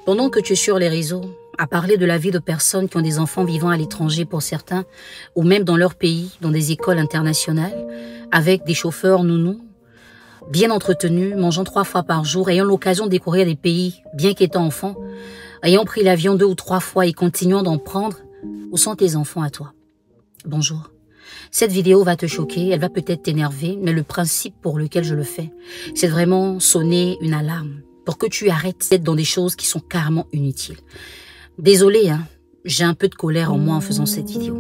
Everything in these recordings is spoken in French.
Pendant que tu es sur les réseaux, à parler de la vie de personnes qui ont des enfants vivant à l'étranger pour certains, ou même dans leur pays, dans des écoles internationales, avec des chauffeurs nounous, bien entretenus, mangeant 3 fois par jour, ayant l'occasion de découvrir des pays, bien qu'étant enfants, ayant pris l'avion 2 ou 3 fois et continuant d'en prendre, où sont tes enfants à toi? Bonjour. Cette vidéo va te choquer, elle va peut-être t'énerver, mais le principe pour lequel je le fais, c'est vraiment sonner une alarme pour que tu arrêtes d'être dans des choses qui sont carrément inutiles. Désolée, hein, j'ai un peu de colère en moi en faisant cette vidéo.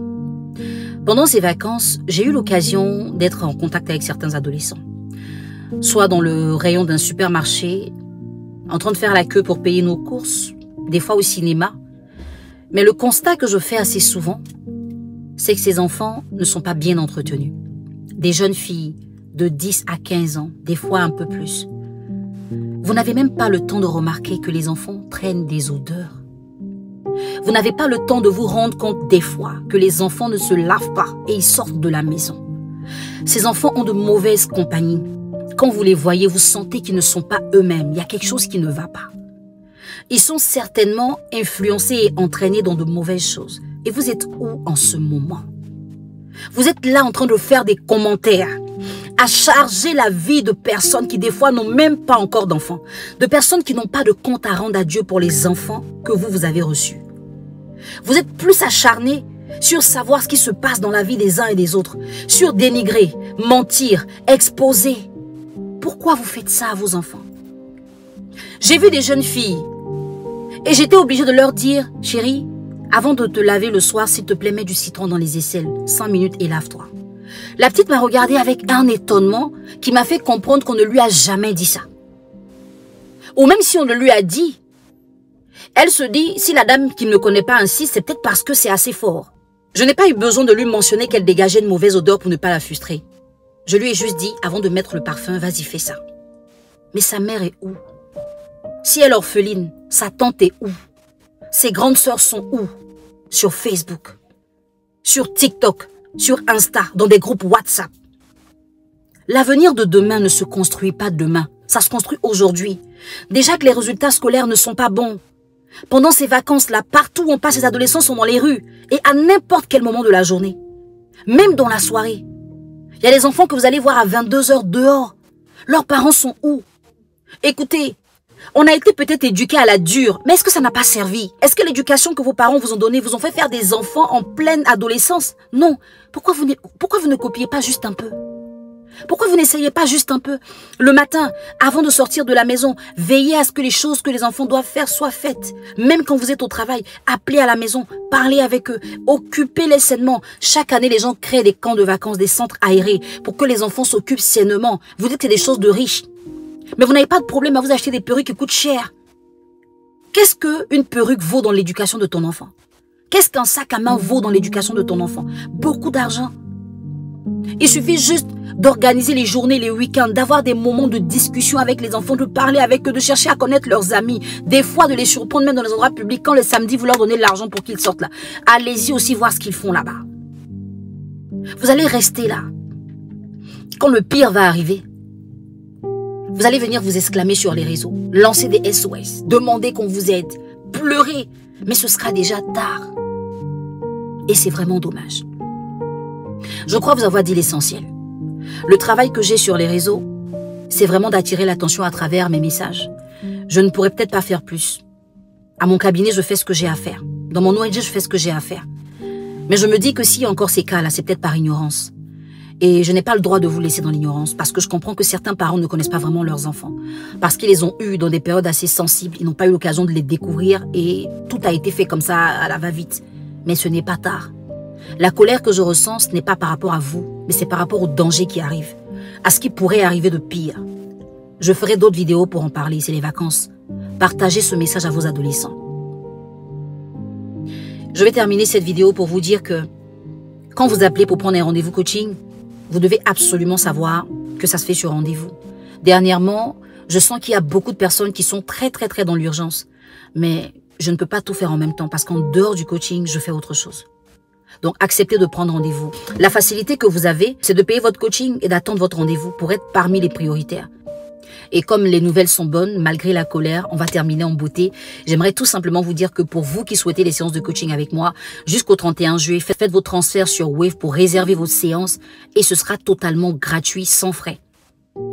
Pendant ces vacances, j'ai eu l'occasion d'être en contact avec certains adolescents. Soit dans le rayon d'un supermarché, en train de faire la queue pour payer nos courses, des fois au cinéma. Mais le constat que je fais assez souvent, c'est que ces enfants ne sont pas bien entretenus. Des jeunes filles de 10 à 15 ans, des fois un peu plus. Vous n'avez même pas le temps de remarquer que les enfants traînent des odeurs. Vous n'avez pas le temps de vous rendre compte des fois que les enfants ne se lavent pas et ils sortent de la maison. Ces enfants ont de mauvaises compagnies. Quand vous les voyez, vous sentez qu'ils ne sont pas eux-mêmes. Il y a quelque chose qui ne va pas. Ils sont certainement influencés et entraînés dans de mauvaises choses. Et vous êtes où en ce moment? Vous êtes là en train de faire des commentaires, à charger la vie de personnes qui des fois n'ont même pas encore d'enfants, de personnes qui n'ont pas de compte à rendre à Dieu pour les enfants que vous avez reçus. Vous êtes plus acharnés sur savoir ce qui se passe dans la vie des uns et des autres, sur dénigrer, mentir, exposer. Pourquoi vous faites ça à vos enfants? J'ai vu des jeunes filles et j'étais obligée de leur dire, chérie, avant de te laver le soir, s'il te plaît, mets du citron dans les aisselles, 5 minutes et lave-toi. La petite m'a regardé avec un étonnement qui m'a fait comprendre qu'on ne lui a jamais dit ça. Ou même si on le lui a dit, elle se dit, si la dame qui ne me connaît pas ainsi, c'est peut-être parce que c'est assez fort. Je n'ai pas eu besoin de lui mentionner qu'elle dégageait une mauvaise odeur pour ne pas la frustrer. Je lui ai juste dit, avant de mettre le parfum, vas-y, fais ça. Mais sa mère est où? Si elle est orpheline, sa tante est où? Ses grandes sœurs sont où? Sur Facebook, sur TikTok, sur Insta, dans des groupes WhatsApp. L'avenir de demain ne se construit pas demain, ça se construit aujourd'hui. Déjà que les résultats scolaires ne sont pas bons. Pendant ces vacances-là, partout où on passe, les adolescents sont dans les rues et à n'importe quel moment de la journée. Même dans la soirée. Il y a des enfants que vous allez voir à 22 h dehors. Leurs parents sont où? Écoutez, on a été peut-être éduqués à la dure, mais est-ce que ça n'a pas servi? Est-ce que l'éducation que vos parents vous ont donnée vous ont fait faire des enfants en pleine adolescence? Non. Pourquoi vous ne copiez pas juste un peu? Pourquoi vous n'essayez pas juste un peu? Le matin, avant de sortir de la maison, veillez à ce que les choses que les enfants doivent faire soient faites. Même quand vous êtes au travail, appelez à la maison, parlez avec eux, occupez-les sainement. Chaque année, les gens créent des camps de vacances, des centres aérés pour que les enfants s'occupent sainement. Vous dites que c'est des choses de riches. Mais vous n'avez pas de problème à vous acheter des perruques qui coûtent cher. Qu'est-ce qu'une perruque vaut dans l'éducation de ton enfant? Qu'est-ce qu'un sac à main vaut dans l'éducation de ton enfant? Beaucoup d'argent. Il suffit juste d'organiser les journées, les week-ends, d'avoir des moments de discussion avec les enfants, de parler avec eux, de chercher à connaître leurs amis, des fois de les surprendre même dans les endroits publics. Quand le samedi, vous leur donnez de l'argent pour qu'ils sortent là. Allez-y aussi voir ce qu'ils font là-bas. Vous allez rester là. Quand le pire va arriver, vous allez venir vous exclamer sur les réseaux, lancer des SOS, demander qu'on vous aide, pleurer, mais ce sera déjà tard. Et c'est vraiment dommage. Je crois vous avoir dit l'essentiel. Le travail que j'ai sur les réseaux, c'est vraiment d'attirer l'attention à travers mes messages. Je ne pourrais peut-être pas faire plus. À mon cabinet, je fais ce que j'ai à faire. Dans mon ONG, je fais ce que j'ai à faire. Mais je me dis que s'il y a encore ces cas-là, c'est peut-être par ignorance. Et je n'ai pas le droit de vous laisser dans l'ignorance parce que je comprends que certains parents ne connaissent pas vraiment leurs enfants. Parce qu'ils les ont eus dans des périodes assez sensibles. Ils n'ont pas eu l'occasion de les découvrir et tout a été fait comme ça à la va-vite. Mais ce n'est pas tard. La colère que je ressens, ce n'est pas par rapport à vous, mais c'est par rapport au danger qui arrive, à ce qui pourrait arriver de pire. Je ferai d'autres vidéos pour en parler, c'est les vacances. Partagez ce message à vos adolescents. Je vais terminer cette vidéo pour vous dire que quand vous appelez pour prendre un rendez-vous coaching, vous devez absolument savoir que ça se fait sur rendez-vous. Dernièrement, je sens qu'il y a beaucoup de personnes qui sont très dans l'urgence. Mais je ne peux pas tout faire en même temps parce qu'en dehors du coaching, je fais autre chose. Donc, acceptez de prendre rendez-vous. La facilité que vous avez, c'est de payer votre coaching et d'attendre votre rendez-vous pour être parmi les prioritaires. Et comme les nouvelles sont bonnes, malgré la colère, on va terminer en beauté. J'aimerais tout simplement vous dire que pour vous qui souhaitez les séances de coaching avec moi, jusqu'au 31 juillet, faites vos transferts sur Wave pour réserver vos séances et ce sera totalement gratuit, sans frais.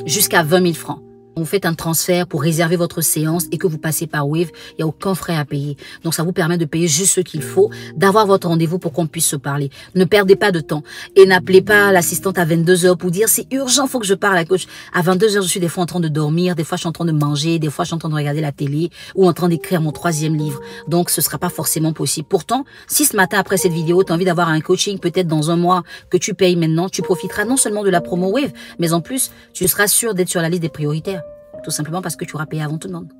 Jusqu'à 20 000 francs. Vous faites un transfert pour réserver votre séance et que vous passez par Wave, il n'y a aucun frais à payer. Donc ça vous permet de payer juste ce qu'il faut, d'avoir votre rendez-vous pour qu'on puisse se parler. Ne perdez pas de temps et n'appelez pas l'assistante à 22 h pour dire c'est urgent, faut que je parle à la coach. À 22 h, je suis des fois en train de dormir, des fois je suis en train de manger, des fois je suis en train de regarder la télé ou en train d'écrire mon 3e livre. Donc ce sera pas forcément possible. Pourtant, si ce matin après cette vidéo, tu as envie d'avoir un coaching peut-être dans un mois que tu payes maintenant, tu profiteras non seulement de la promo Wave, mais en plus, tu seras sûr d'être sur la liste des prioritaires. Tout simplement parce que tu auras payé avant tout le monde.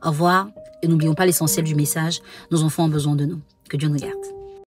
Au revoir et n'oublions pas l'essentiel du message. Nos enfants ont besoin de nous. Que Dieu nous garde.